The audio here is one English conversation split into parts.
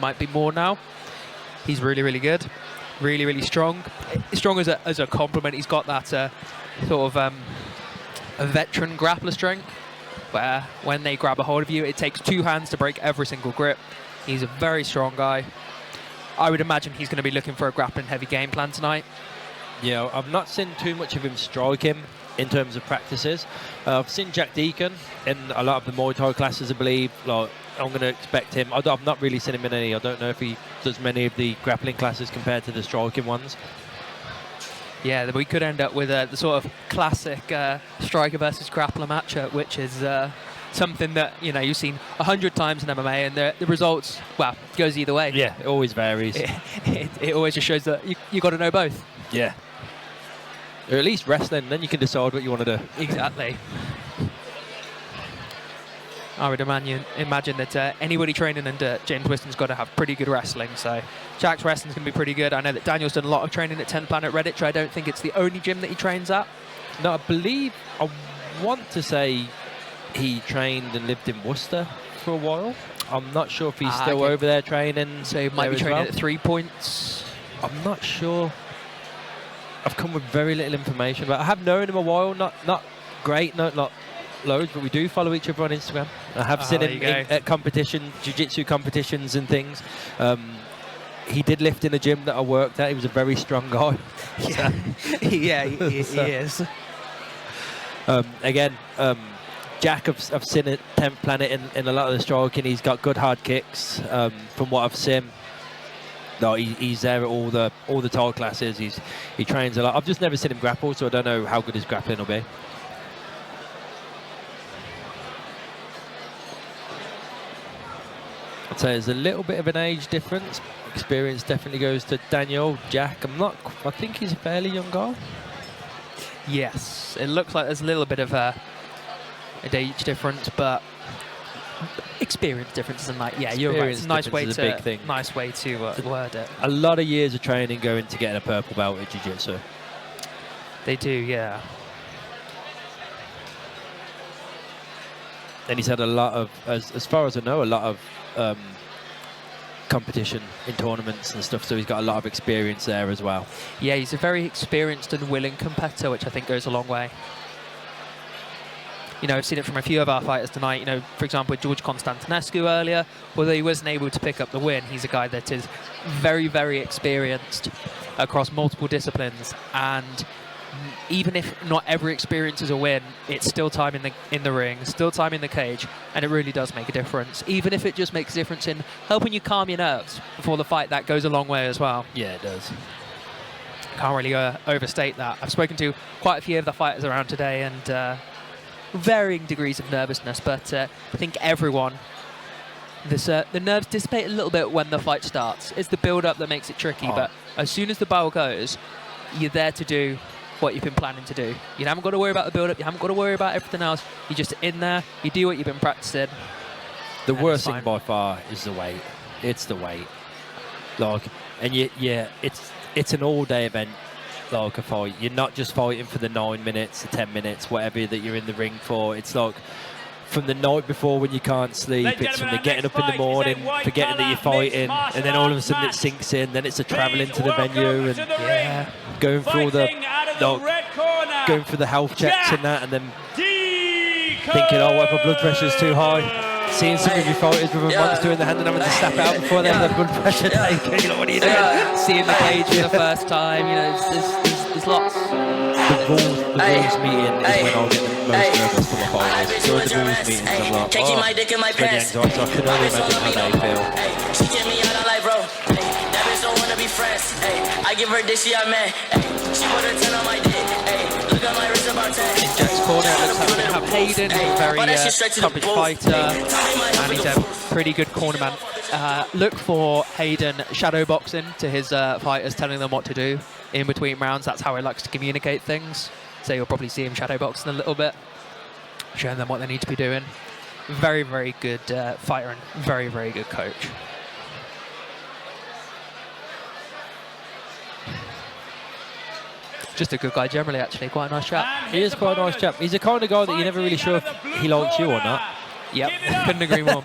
might be more now. He's really, really good. Really, really strong. Strong as a compliment. He's got that sort of a veteran grappler strength, where when they grab a hold of you, it takes 2 hands to break every single grip. He's a very strong guy. I would imagine he's going to be looking for a grappling heavy game plan tonight. Yeah, I've not seen too much of him strike him in terms of practices. I've seen Jack Deacon in a lot of the Muay Thai classes, I believe. Like, I'm going to expect him. I've not really seen him in any. I don't know if he does many of the grappling classes compared to the striking ones. Yeah, we could end up with the sort of classic striker versus grappler matchup, which is something that you've seen 100 times in MMA, and the results, well, goes either way. Yeah, it always varies. It always just shows that you got to know both. Yeah. Or at least wrestling, then you can decide what you want to do. Exactly. I would imagine that anybody training under James Wiston's got to have pretty good wrestling. So Jack's wrestling's going to be pretty good. I know that Daniel's done a lot of training at 10 Planet Redditch. I don't think it's the only gym that he trains at. No, I want to say he trained and lived in Worcester for a while. I'm not sure if he's still over there training. So he might be training at 3 Points. I'm not sure. I've come with very little information, but I have known him a while. Not great, not loads, but we do follow each other on Instagram. I have seen him at jiu-jitsu competitions and things. He did lift in a gym that I worked at. He was a very strong guy. Yeah, yeah, he is. Again, Jack, I've seen at 10th Planet in a lot of the striking. He's got good hard kicks from what I've seen. No, he's there at all the Thai classes. He trains a lot. I've just never seen him grapple, so I don't know how good his grappling will be. I'd say there's a little bit of an age difference. Experience definitely goes to Daniel. Jack, I think he's a fairly young guy. Yes, it looks like there's a little bit of an age difference, but experience difference isn't like, yeah, you're right. It's a nice way to word it. A lot of years of training go into getting a purple belt at jiu-jitsu. They do, yeah. And he's had a lot of, as far as I know, a lot of competition in tournaments and stuff, so he's got a lot of experience there as well. Yeah, he's a very experienced and willing competitor, which I think goes a long way. I've seen it from a few of our fighters tonight. For example, with George Constantinescu earlier, although he wasn't able to pick up the win, he's a guy that is very, very experienced across multiple disciplines. And even if not every experience is a win, it's still time in the ring, still time in the cage, and it really does make a difference. Even if it just makes a difference in helping you calm your nerves before the fight, that goes a long way as well. Yeah, it does. Can't really overstate that. I've spoken to quite a few of the fighters around today, and varying degrees of nervousness, but I think everyone, the nerves dissipate a little bit when the fight starts. It's the build-up that makes it tricky, but as soon as the bell goes, you're there to do what you've been planning to do. You haven't got to worry about the build-up, you haven't got to worry about everything else. You're just in there, you do what you've been practicing. The worst thing by far is the weight. It's the weight. It's an all-day event. Like a fight, you're not just fighting for the 9 minutes, the 10 minutes, whatever that you're in the ring for. It's like from the night before when you can't sleep, it's from the getting up in the morning, forgetting that you're fighting, and then all of a sudden it sinks in. Then it's the travelling to the venue and going through going through the health checks and that, and then thinking, oh, what if my blood pressure's too high? Seeing some of your fighters with a monster in the hand and having to snap out before they have their blood pressure taken. What are you doing? Seeing the cage for the first time, there's lots. The rules meeting is when I'll get the most nervous for my fighters. During the rules meetings, I'm like, oh, I can only imagine how they feel. She get me out, I'm like, bro, that bitch don't wanna be friends. I give her this, she a man. She put her 10 on my dick. Look at my wrist about 10. In Jack's corner, it looks like we have Hayden, who's a very accomplished fighter, and he's a pretty good cornerman. Look for Hayden shadow boxing to his fighters, telling them what to do in between rounds. That's how he likes to communicate things. So you'll probably see him shadow boxing a little bit, showing them what they need to be doing. Very, very good fighter and very, very good coach. Just a good guy generally, actually. Quite a nice chap. He is quite a nice chap. He's the kind of guy that you're never really sure if he likes you or not. Yep, couldn't agree more.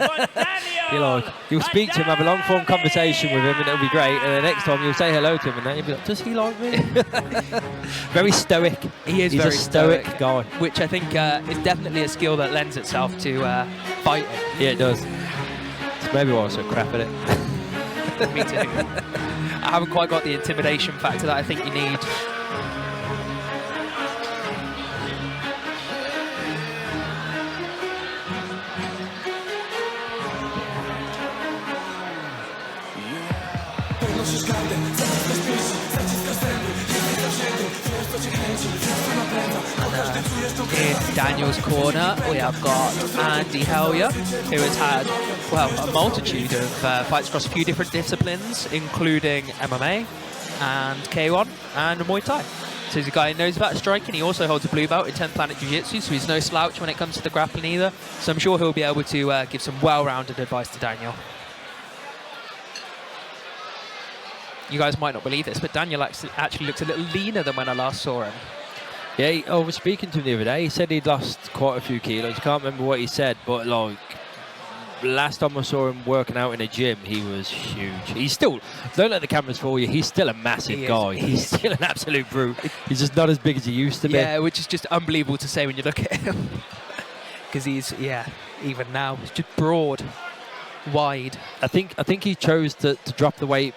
You'll speak to him, have a long form conversation with him, and it'll be great. And the next time you'll say hello to him, and then you'll be like, does he like me? Very stoic. He's very a stoic guy. Which I think is definitely a skill that lends itself to fighting. Yeah, it does. So maybe why I'm so crap at it. Me too. I haven't quite got the intimidation factor that I think you need. In Daniel's corner, we have got Andy Hellier, who has had, well, a multitude of fights across a few different disciplines, including MMA and K1 and Muay Thai. So he's a guy who knows about striking. He also holds a blue belt in 10th Planet Jiu-Jitsu, so he's no slouch when it comes to the grappling either. So I'm sure he'll be able to give some well-rounded advice to Daniel. You guys might not believe this, but Daniel actually looks a little leaner than when I last saw him. Yeah, I was speaking to him the other day. He said he'd lost quite a few kilos. I can't remember what he said, but like last time I saw him working out in a gym, he was huge. He's still, don't let the cameras fool you, he's still a massive guy. He's still an absolute brute. He's just not as big as he used to be. Yeah, which is just unbelievable to say when you look at him. Because he's, even now, he's just broad, wide. I think he chose to drop the weight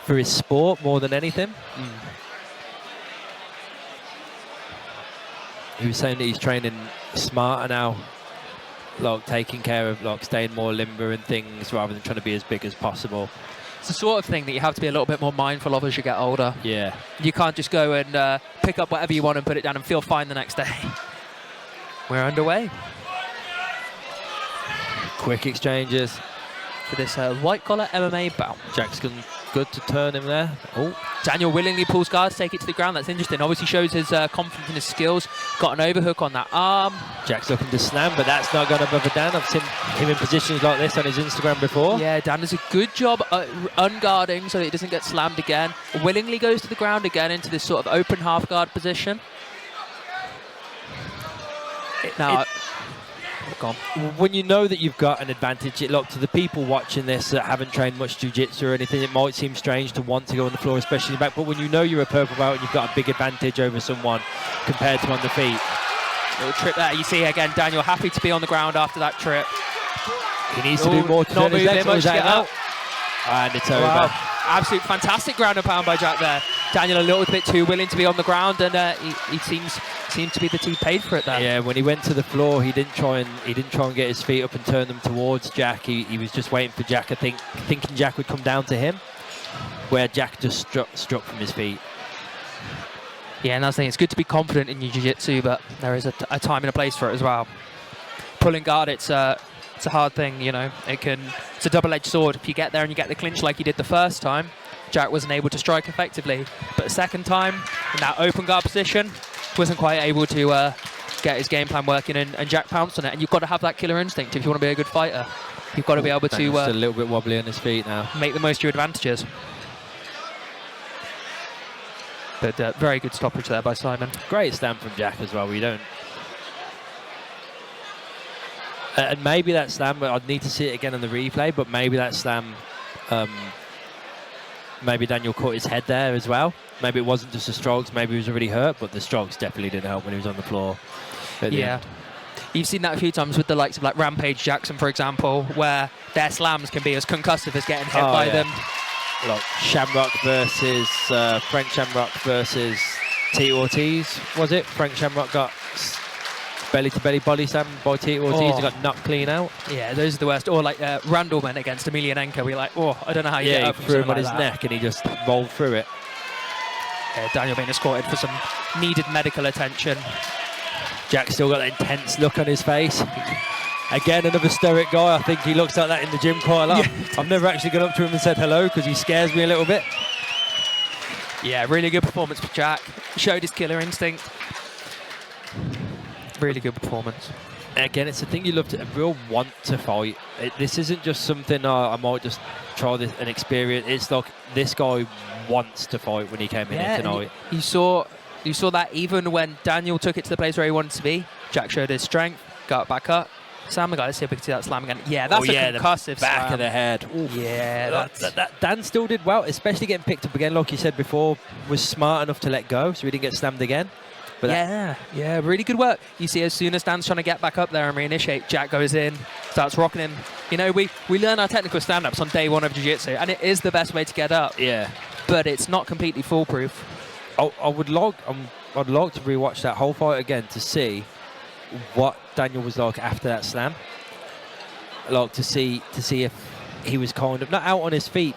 for his sport more than anything. He was saying that he's training smarter now, like taking care of like staying more limber and things rather than trying to be as big as possible. It's the sort of thing that you have to be a little bit more mindful of as you get older. Yeah. You can't just go and pick up whatever you want and put it down and feel fine the next day. We're underway. Quick exchanges. For this white-collar MMA bout. Jackson good to turn him there. Oh, Daniel willingly pulls guard to take it to the ground. That's interesting. Obviously shows his confidence in his skills. Got an overhook on that arm. Jack's looking to slam, but that's not going to bother Dan. I've seen him in positions like this on his Instagram before. Yeah, Dan does a good job unguarding so that he doesn't get slammed again. Willingly goes to the ground again into this sort of open half guard position. Now, gone. When you know that you've got an advantage, look, to the people watching this that haven't trained much jiu-jitsu or anything, it might seem strange to want to go on the floor, especially in the back, but when you know you're a purple belt and you've got a big advantage over someone compared to on the feet. Little trip there. You see again, Daniel happy to be on the ground after that trip. He needs to do more to turn his legs much to get out. And it's over. Wow. Absolute fantastic ground and pound by Jack there. Daniel a little bit too willing to be on the ground, and he seems to be the team paid for it there. Yeah, when he went to the floor, he didn't try and get his feet up and turn them towards Jack. He was just waiting for Jack. I think thinking Jack would come down to him, where Jack just struck from his feet. Yeah, and that's the thing. It's good to be confident in your jiu-jitsu, but there is a time and a place for it as well. Pulling guard, it's a hard thing, you know. It's a double-edged sword. If you get there and you get the clinch like he did the first time, Jack wasn't able to strike effectively. But the second time, in that open guard position, wasn't quite able to get his game plan working, and Jack pounced on it. And you've got to have that killer instinct if you want to be a good fighter. You've got to be able to... Just a little bit wobbly on his feet now. Make the most of your advantages. But very good stoppage there by Simon. Great stand from Jack as well. We don't... and maybe that slam, I'd need to see it again on the replay, but maybe that slam, maybe Daniel caught his head there as well. Maybe it wasn't just the strokes, maybe he was already hurt, but the strokes definitely didn't help when he was on the floor. Yeah. You've seen that a few times with the likes of like Rampage Jackson, for example, where their slams can be as concussive as getting hit by them. Like Shamrock versus, Frank Shamrock versus T. Ortiz, was it? Frank Shamrock got belly-to-belly body slam by T. Ortiz and got knocked clean out. Yeah, those are the worst. Or like Randall went against Emelianenko. We're like, I don't know how you get up he from threw him on like his that. neck and he just rolled through it. Yeah, Daniel being escorted for some needed medical attention. Jack's still got that intense look on his face. Again, another stoic guy. I think he looks like that in the gym quite a lot. Yeah. I've never actually gone up to him and said hello because he scares me a little bit. Yeah, really good performance for Jack. Showed his killer instinct. Really good performance. Again, it's the thing you love to, a real want to fight. This isn't just something I might just try this and experience. It's like this guy wants to fight when he came in here tonight. You saw that even when Daniel took it to the place where he wanted to be. Jack showed his strength, got back up, Sam, guys, see if we can see that slam again. Yeah, that's a concussive the back slam. of the head. Ooh. Yeah, Dan still did well, especially getting picked up again, like you said before, was smart enough to let go, so he didn't get slammed again. But yeah, really good work. You see, as soon as Dan's trying to get back up there and reinitiate, Jack goes in, starts rocking him. You know, we learn our technical stand-ups on day one of jiu-jitsu, and it is the best way to get up. Yeah. But it's not completely foolproof. I'd like to rewatch that whole fight again to see what Daniel was like after that slam. Like to see if he was kind of not out on his feet,